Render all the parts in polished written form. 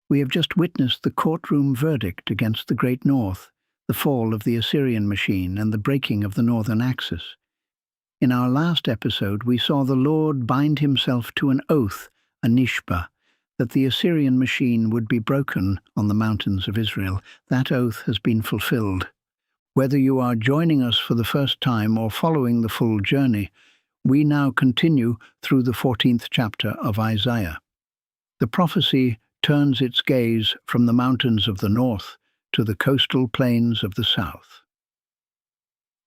We have just witnessed the courtroom verdict against the Great North, the fall of the Assyrian machine and the breaking of the northern axis. In our last episode, we saw the Lord bind himself to an oath, a nishba, that the Assyrian machine would be broken on the mountains of Israel. That oath has been fulfilled. Whether you are joining us for the first time or following the full journey, we now continue through the 14th chapter of Isaiah. The prophecy turns its gaze from the mountains of the north to the coastal plains of the south.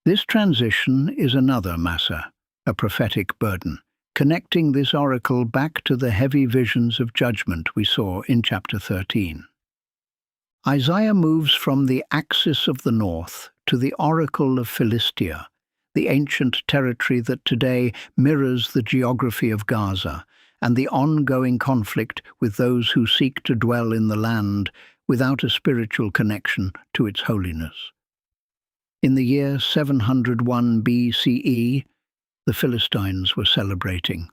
This transition is another Massa, a prophetic burden, connecting this oracle back to the heavy visions of judgment we saw in chapter 13. Isaiah moves from the axis of the north to the oracle of Philistia, the ancient territory that today mirrors the geography of Gaza and the ongoing conflict with those who seek to dwell in the land without a spiritual connection to its holiness. In the year 701 BCE, the Philistines were celebrating.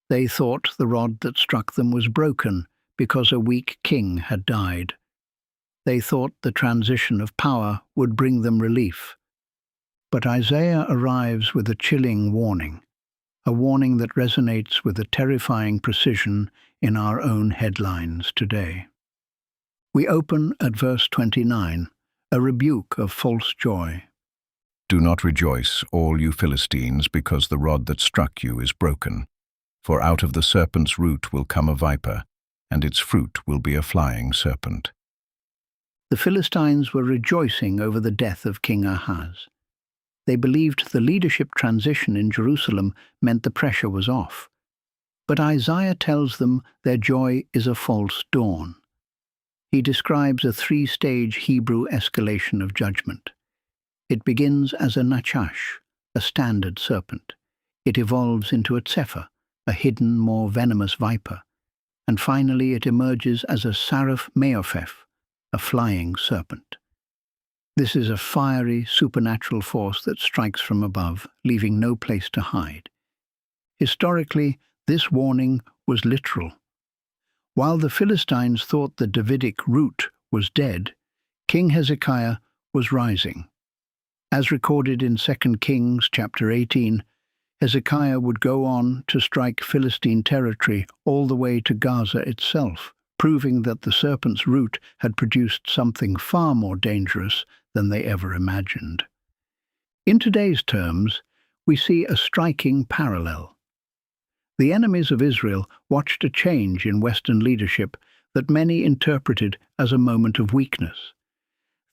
They thought the rod that struck them was broken because a weak king had died. They thought the transition of power would bring them relief. But Isaiah arrives with a chilling warning, a warning that resonates with a terrifying precision in our own headlines today. We open at verse 29, a rebuke of false joy. Do not rejoice, all you Philistines, because the rod that struck you is broken. For out of the serpent's root will come a viper, and its fruit will be a flying serpent. The Philistines were rejoicing over the death of King Ahaz. They believed the leadership transition in Jerusalem meant the pressure was off. But Isaiah tells them their joy is a false dawn. He describes a three-stage Hebrew escalation of judgment. It begins as a nachash, a standard serpent. It evolves into a tsephah, a hidden, more venomous viper. And finally it emerges as a Saraph Me'ofef, a flying serpent. This is a fiery, supernatural force that strikes from above, leaving no place to hide. Historically, this warning was literal. While the Philistines thought the Davidic root was dead, King Hezekiah was rising. As recorded in 2 Kings chapter 18, Hezekiah would go on to strike Philistine territory all the way to Gaza itself, proving that the serpent's root had produced something far more dangerous than they ever imagined. In today's terms, we see a striking parallel. The enemies of Israel watched a change in Western leadership that many interpreted as a moment of weakness,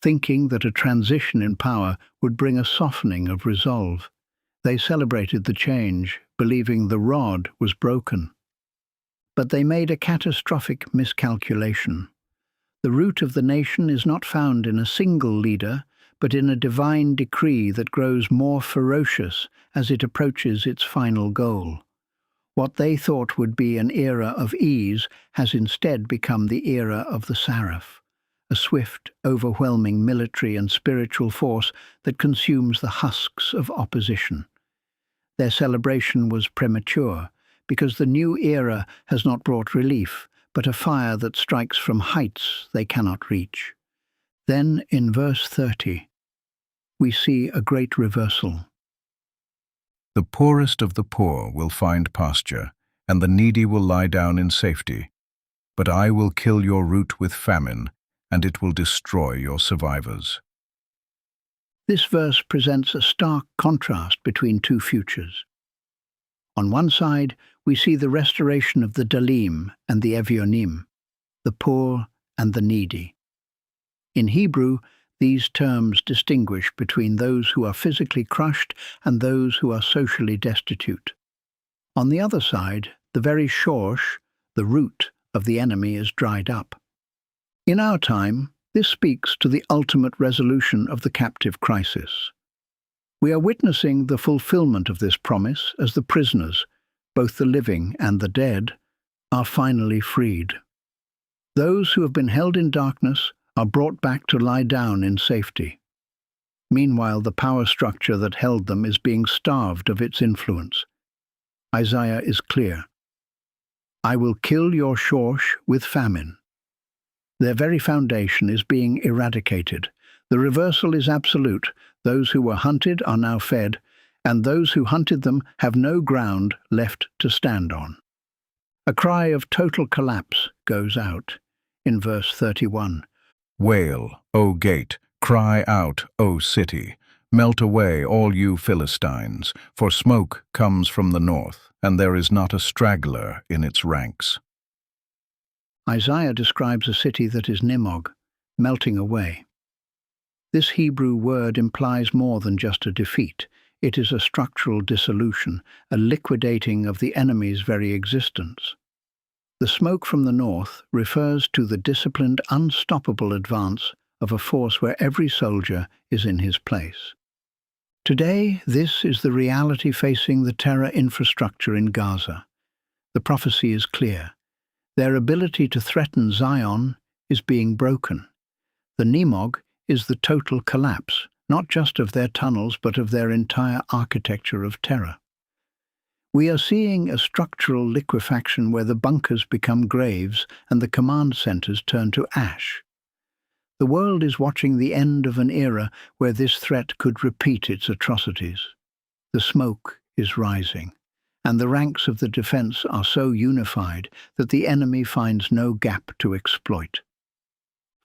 thinking that a transition in power would bring a softening of resolve. They celebrated the change, believing the rod was broken. But they made a catastrophic miscalculation. The root of the nation is not found in a single leader, but in a divine decree that grows more ferocious as it approaches its final goal. What they thought would be an era of ease has instead become the era of the Saraph, a swift, overwhelming military and spiritual force that consumes the husks of opposition. Their celebration was premature, because the new era has not brought relief, but a fire that strikes from heights they cannot reach. Then, in verse 30, we see a great reversal. The poorest of the poor will find pasture, and the needy will lie down in safety. But I will kill your root with famine, and it will destroy your survivors. This verse presents a stark contrast between two futures. On one side, we see the restoration of the Dalim and the Evionim, the poor and the needy. In Hebrew, these terms distinguish between those who are physically crushed and those who are socially destitute. On the other side, the very shorsh, the root of the enemy, is dried up. In our time, this speaks to the ultimate resolution of the captive crisis. We are witnessing the fulfillment of this promise as the prisoners, both the living and the dead, are finally freed. Those who have been held in darkness are brought back to lie down in safety. Meanwhile, the power structure that held them is being starved of its influence. Isaiah is clear. I will kill your shorsh with famine. Their very foundation is being eradicated. The reversal is absolute. Those who were hunted are now fed, and those who hunted them have no ground left to stand on. A cry of total collapse goes out in verse 31. Wail, O gate, cry out, O city. Melt away, all you Philistines, for smoke comes from the north, and there is not a straggler in its ranks. Isaiah describes a city that is Nimog, melting away. This Hebrew word implies more than just a defeat. It is a structural dissolution, a liquidating of the enemy's very existence. The smoke from the north refers to the disciplined, unstoppable advance of a force where every soldier is in his place. Today, this is the reality facing the terror infrastructure in Gaza. The prophecy is clear. Their ability to threaten Zion is being broken. The Nimog is the total collapse, not just of their tunnels, but of their entire architecture of terror. We are seeing a structural liquefaction where the bunkers become graves and the command centers turn to ash. The world is watching the end of an era where this threat could repeat its atrocities. The smoke is rising, and the ranks of the defense are so unified that the enemy finds no gap to exploit.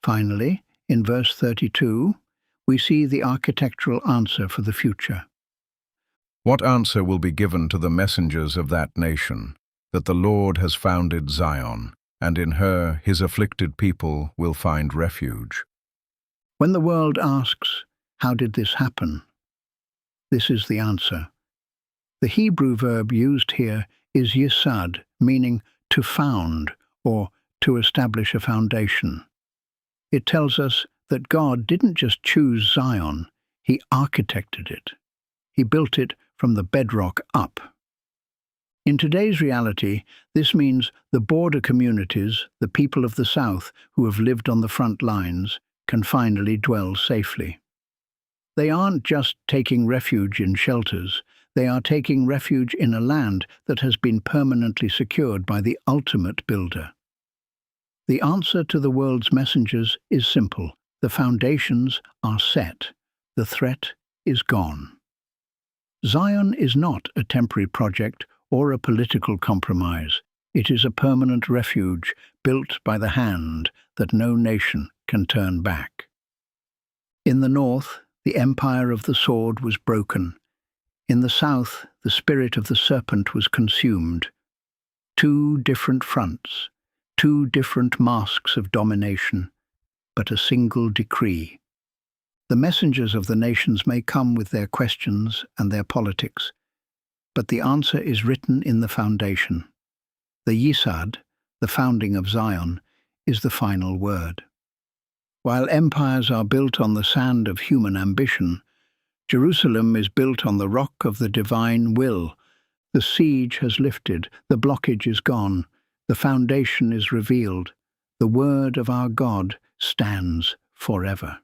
Finally, in verse 32, we see the architectural answer for the future. What answer will be given to the messengers of that nation, that the Lord has founded Zion, and in her his afflicted people will find refuge? When the world asks, how did this happen? This is the answer. The Hebrew verb used here is yisad, meaning to found or to establish a foundation. It tells us that God didn't just choose Zion, he architected it. He built it from the bedrock up. In today's reality, this means the border communities, the people of the South who have lived on the front lines, can finally dwell safely. They aren't just taking refuge in shelters, they are taking refuge in a land that has been permanently secured by the ultimate builder. The answer to the world's messengers is simple. The foundations are set. The threat is gone. Zion is not a temporary project or a political compromise. It is a permanent refuge built by the hand that no nation can turn back. In the north, the empire of the sword was broken. In the south, the spirit of the serpent was consumed. Two different fronts, two different masks of domination, but a single decree. The messengers of the nations may come with their questions and their politics, but the answer is written in the foundation. The Yisad, the founding of Zion, is the final word. While empires are built on the sand of human ambition, Jerusalem is built on the rock of the divine will. The siege has lifted, the blockage is gone, the foundation is revealed. The word of our God stands forever.